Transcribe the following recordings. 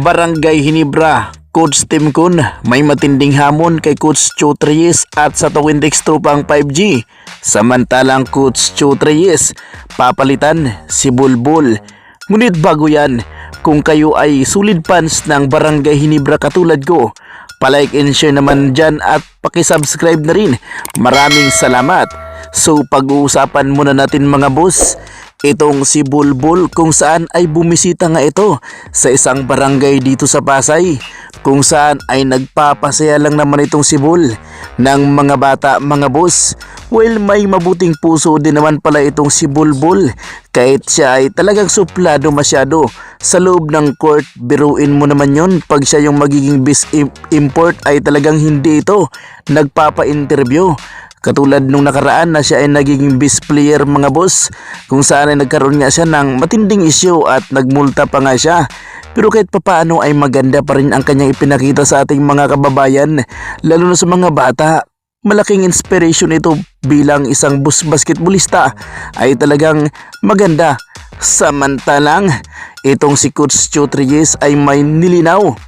Barangay Hinebra, Coach Tim Kun may matinding hamon kay Coach Chot Reyes at sa Twintex Tropang 5G. Samantalang Coach Chot Reyes, papalitan si Bulbul. Ngunit bago yan, kung kayo ay solid fans ng Barangay Hinebra katulad ko, palike and share naman dyan at pakisubscribe na rin. Maraming salamat. So pag-uusapan muna natin mga boss, itong si Bulbul kung saan ay bumisita nga ito sa isang barangay dito sa Pasay, kung saan ay nagpapasaya lang naman itong si Bul ng mga bata mga boss. Well, may mabuting puso din naman pala itong si Bulbul kahit siya ay talagang suplado masyado sa loob ng court. Biruin mo naman yon, pag siya yung magiging best import ay talagang hindi ito nagpapa-interview. Katulad nung nakaraan na siya ay naging best player mga boss, kung saan ay nagkaroon nga siya ng matinding issue at nagmulta pa nga siya. Pero kahit papaano ay maganda pa rin ang kanyang ipinakita sa ating mga kababayan, lalo na sa mga bata. Malaking inspiration ito bilang isang boss basketballista, ay talagang maganda. Samantalang itong si Coach Chot Reyes ay may nilinaw.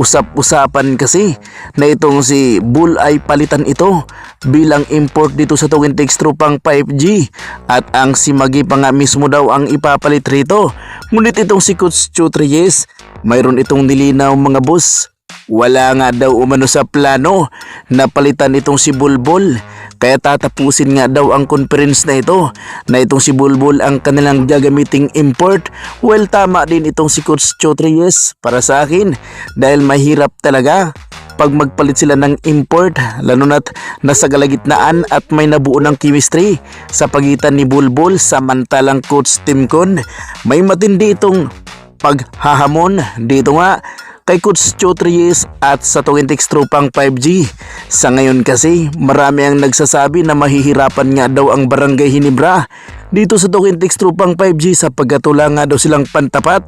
Usap-usapan kasi na itong si Bull ay palitan ito bilang import dito sa Twintex Tropang 5G at ang si Magi pa nga mismo daw ang ipapalit rito. Ngunit itong si Coach Chot Reyes, mayroon itong nilinaw mga boss. Wala nga daw umano sa plano na palitan itong si Bulbul, kaya tatapusin nga daw ang conference na ito na itong si Bulbul ang kanilang gagamiting import. Well, tama din itong si Coach Chot Reyes para sa akin, dahil mahirap talaga pag magpalit sila ng import, lalo na't nasa kalagitnaan at may nabuo ng chemistry sa pagitan ni Bulbul. Samantalang Coach Tim Kun, may matindi itong paghahamon dito nga kay Coach Chot Reyes at sa Twintex Tropang 5G. Sa ngayon kasi, marami ang nagsasabi na mahihirapan nga daw ang Barangay Hinebra dito sa Twintex Tropang 5G sapagkat wala nga daw silang pantapat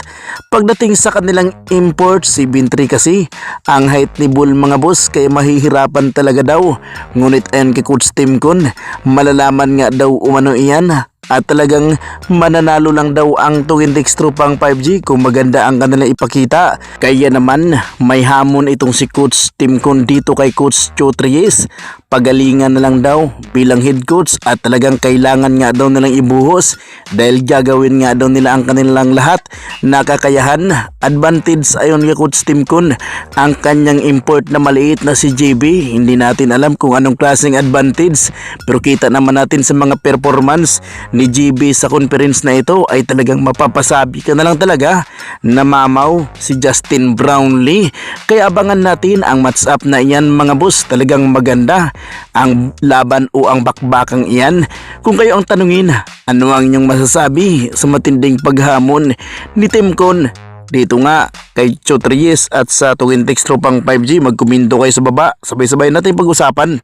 pagdating sa kanilang import. 7'3" kasi ang height ni Bull mga boss, kaya mahihirapan talaga daw. Ngunit ayan kay Coach Tim Kun, malalaman nga daw umano iyan at talagang mananalo lang daw ang Twintex Tropang 5G kung maganda ang kanilang ipakita. Kaya naman may hamon itong si Coach Tim Kun dito kay Coach Chot Reyes. Pagalingan na lang daw bilang head coach at talagang kailangan nga daw nilang ibuhos dahil gagawin nga daw nila ang kanilang lahat na kakayahan. Advantage ayon kay Coach Tim Kun ang kanyang import na maliit na si JB. Hindi natin alam kung anong klaseng advantage, pero kita naman natin sa mga performance ni JB sa conference na ito ay talagang mapapasabi ka na lang talaga na mamaw si Justin Brownlee. Kaya abangan natin ang match up na iyan mga boss. Talagang maganda ang laban o ang bakbakang iyan. Kung kayo ang tanungin, ano ang inyong masasabi sa matinding paghamon ni Tim Kun dito nga kay Chot Reyes at sa Twintex Tropang 5G? Magkomento kayo sa baba, sabay-sabay natin pag-usapan.